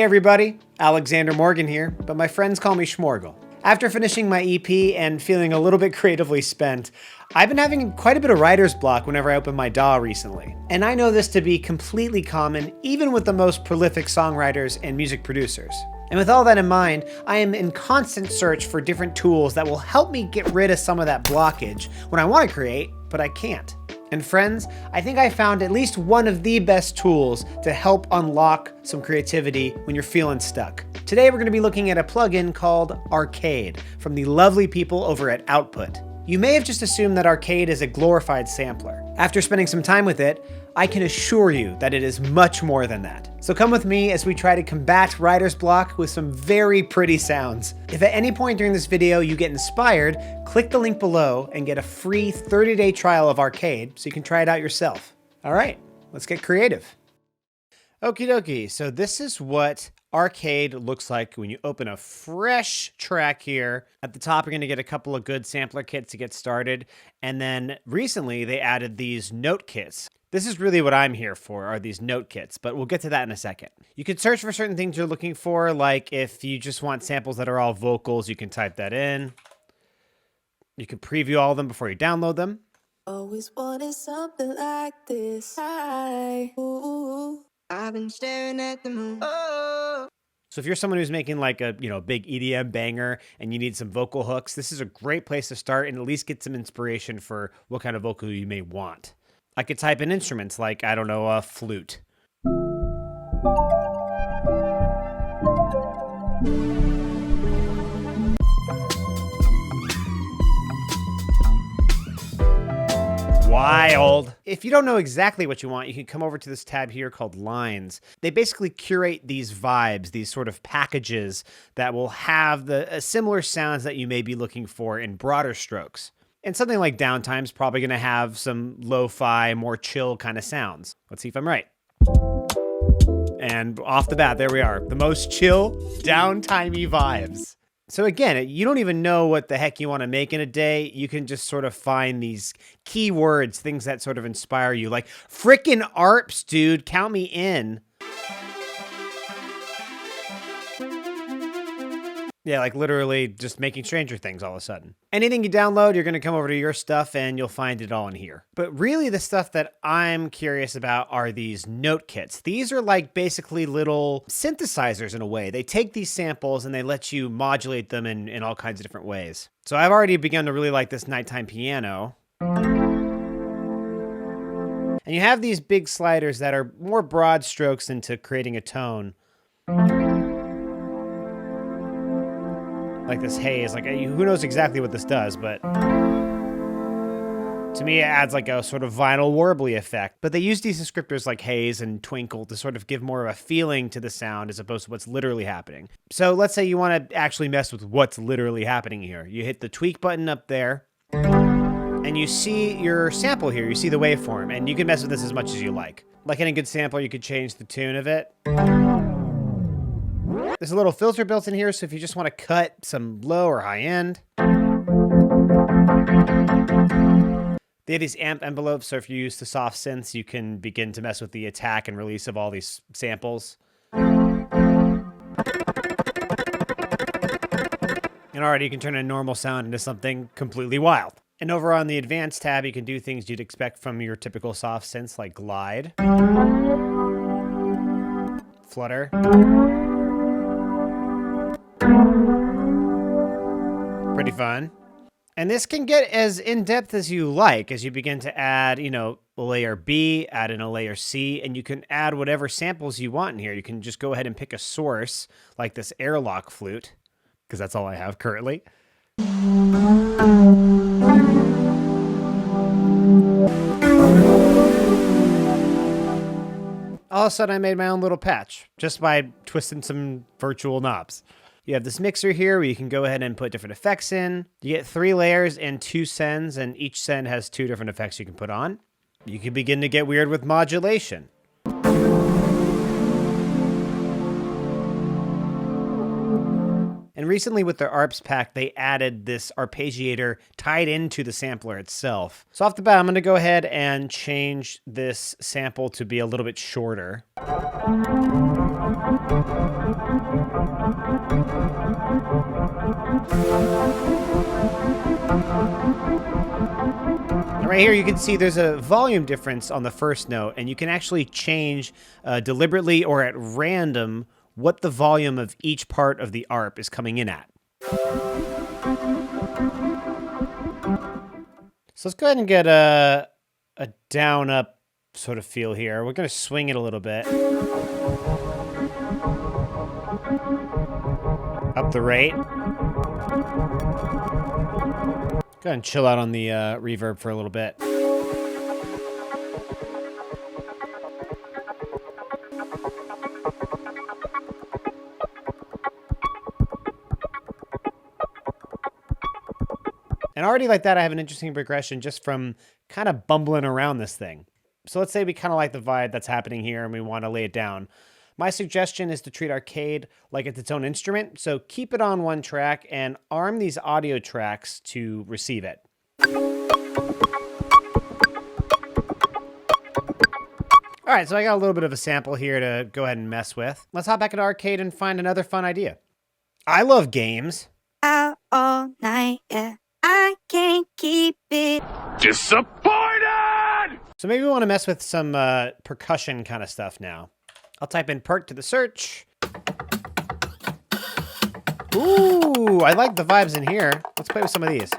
Hey everybody, Alexander Morgan here, but my friends call me Schmorgel. After finishing my EP and feeling a little bit creatively spent, I've been having quite a bit of writer's block whenever I open my DAW recently. And I know this to be completely common, even with the most prolific songwriters and music producers. And with all that in mind, I am in constant search for different tools that will help me get rid of some of that blockage when I want to create, but I can't. And friends, I think I found at least one of the best tools to help unlock some creativity when you're feeling stuck. Today we're going to be looking at a plugin called Arcade from the lovely people over at Output. You may have just assumed that Arcade is a glorified sampler. After spending some time with it, I can assure you that it is much more than that. So come with me as we try to combat writer's block with some very pretty sounds. If at any point during this video you get inspired, click the link below and get a free 30-day trial of Arcade so you can try it out yourself. All right, let's get creative. Okie dokie, so this is what Arcade looks like when you open a fresh track here. At the top, you're going to get a couple of good sampler kits to get started. And then recently they added these note kits. This is really what I'm here for, are these note kits, but we'll get to that in a second. You can search for certain things you're looking for, like if you just want samples that are all vocals, you can type that in. You can preview all of them before you download them. Always wanted something like this. I've been staring at the moon. Oh. So if you're someone who's making like a big EDM banger and you need some vocal hooks, this is a great place to start and at least get some inspiration for what kind of vocal you may want. I could type in instruments like, I don't know, a flute. Wild. If you don't know exactly what you want, you can come over to this tab here called Lines. They basically curate these vibes, these sort of packages that will have the similar sounds that you may be looking for in broader strokes. And something like Downtime is probably going to have some lo-fi, more chill kind of sounds. Let's see if I'm right. And off the bat, there we are. The most chill, downtimey vibes. So again, you don't even know what the heck you want to make in a day. You can just sort of find these keywords, things that sort of inspire you. Like, frickin' ARPs, dude, count me in. Yeah, like literally just making Stranger Things all of a sudden. Anything you download, you're going to come over to your stuff and you'll find it all in here. But really the stuff that I'm curious about are these note kits. These are like basically little synthesizers in a way. They take these samples and they let you modulate them in all kinds of different ways. So I've already begun to really like this nighttime piano. And you have these big sliders that are more broad strokes into creating a tone. Like this haze, like who knows exactly what this does, but to me it adds like a sort of vinyl warbly effect. But they use these descriptors like haze and twinkle to sort of give more of a feeling to the sound as opposed to what's literally happening. So let's say you want to actually mess with what's literally happening here. You hit the tweak button up there and you see your sample here. You see the waveform and you can mess with this as much as you like. Like any good sampler, you could change the tune of it. There's a little filter built in here, so if you just want to cut some low or high end. They have these amp envelopes, so if you use the soft synths, you can begin to mess with the attack and release of all these samples. And already you can turn a normal sound into something completely wild. And over on the advanced tab, you can do things you'd expect from your typical soft synths like glide, flutter, pretty fun. And this can get as in-depth as you like as you begin to add, a layer B, add in a layer C, and you can add whatever samples you want in here. You can just go ahead and pick a source like this airlock flute, because that's all I have currently. All of a sudden I made my own little patch just by twisting some virtual knobs. You have this mixer here where you can go ahead and put different effects in. You get 3 layers and 2 sends, and each send has 2 different effects you can put on. You can begin to get weird with modulation. And recently with their ARPs pack, they added this arpeggiator tied into the sampler itself. So off the bat, I'm going to go ahead and change this sample to be a little bit shorter. Right here you can see there's a volume difference on the first note, and you can actually change deliberately or at random what the volume of each part of the ARP is coming in at. So let's go ahead and get a down-up sort of feel here. We're going to swing it a little bit. Up the rate. Go ahead and chill out on the reverb for a little bit. And already like that, I have an interesting progression just from kind of bumbling around this thing. So let's say we kind of like the vibe that's happening here and we want to lay it down. My suggestion is to treat arcade like it's its own instrument. So keep it on one track and arm these audio tracks to receive it. All right, so I got a little bit of a sample here to go ahead and mess with. Let's hop back into arcade and find another fun idea. I love games. Out all night, yeah. I can't keep it. Disappointed! So maybe we want to mess with some percussion kind of stuff now. I'll type in perk to the search. Ooh, I like the vibes in here. Let's play with some of these.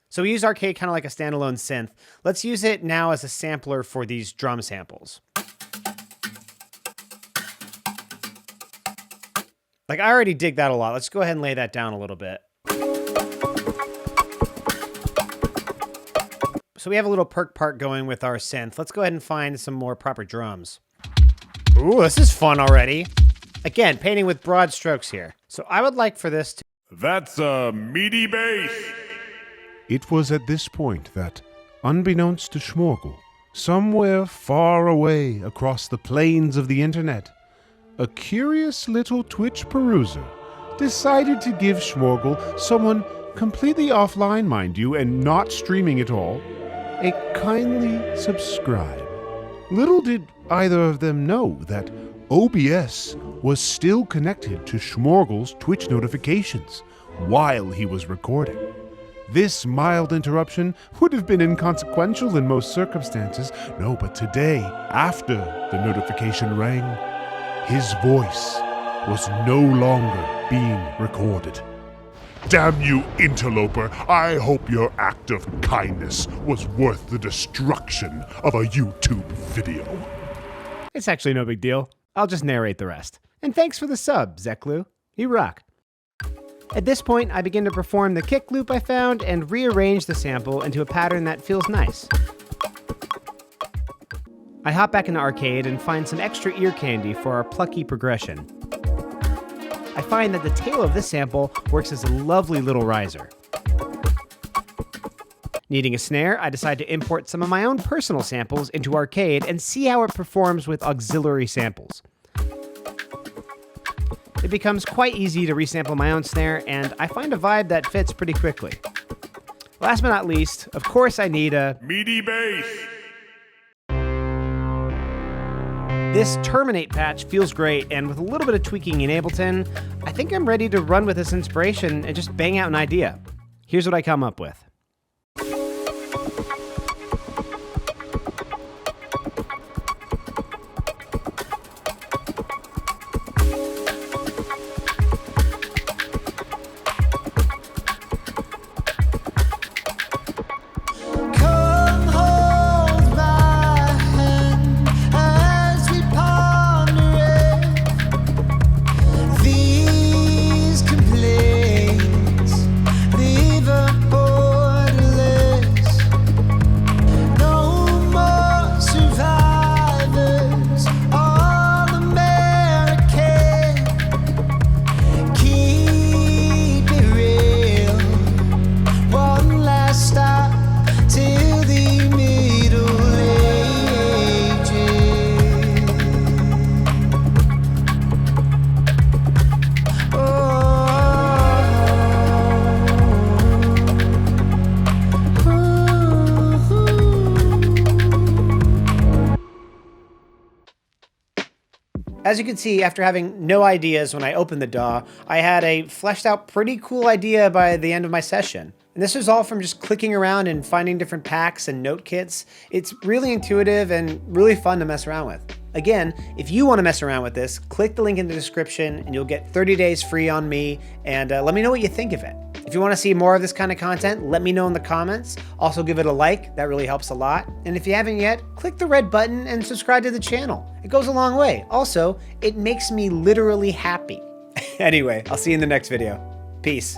So we use arcade kind of like a standalone synth. Let's use it now as a sampler for these drum samples. Like, I already dig that a lot. Let's go ahead and lay that down a little bit. So we have a little perk part going with our synth. Let's go ahead and find some more proper drums. Ooh, this is fun already. Again, painting with broad strokes here. So I would like for this to... That's a meaty bass. It was at this point that, unbeknownst to Schmorgel, somewhere far away across the plains of the internet, a curious little Twitch peruser decided to give Schmorgel, someone completely offline, mind you, and not streaming at all, a kindly subscribe. Little did either of them know that OBS was still connected to Schmorgel's Twitch notifications while he was recording. This mild interruption would have been inconsequential in most circumstances. No, but today, after the notification rang, his voice was no longer being recorded. Damn you, interloper. I hope your act of kindness was worth the destruction of a YouTube video. It's actually no big deal. I'll just narrate the rest. And thanks for the sub, Zeklu. You rock. At this point, I begin to perform the kick loop I found and rearrange the sample into a pattern that feels nice. I hop back into arcade and find some extra ear candy for our plucky progression. I find that the tail of this sample works as a lovely little riser. Needing a snare, I decide to import some of my own personal samples into arcade and see how it performs with auxiliary samples. It becomes quite easy to resample my own snare, and I find a vibe that fits pretty quickly. Last but not least, of course I need a meaty bass. This terminate patch feels great, and with a little bit of tweaking in Ableton, I think I'm ready to run with this inspiration and just bang out an idea. Here's what I come up with. These complaints leave a hole As you can see, after having no ideas when I opened the DAW, I had a fleshed out pretty cool idea by the end of my session. And this was all from just clicking around and finding different packs and note kits. It's really intuitive and really fun to mess around with. Again, if you want to mess around with this, click the link in the description and you'll get 30 days free on me, and let me know what you think of it. If you want to see more of this kind of content, let me know in the comments. Also give it a like, that really helps a lot. And if you haven't yet, click the red button and subscribe to the channel. It goes a long way. Also, it makes me literally happy. Anyway, I'll see you in the next video. Peace.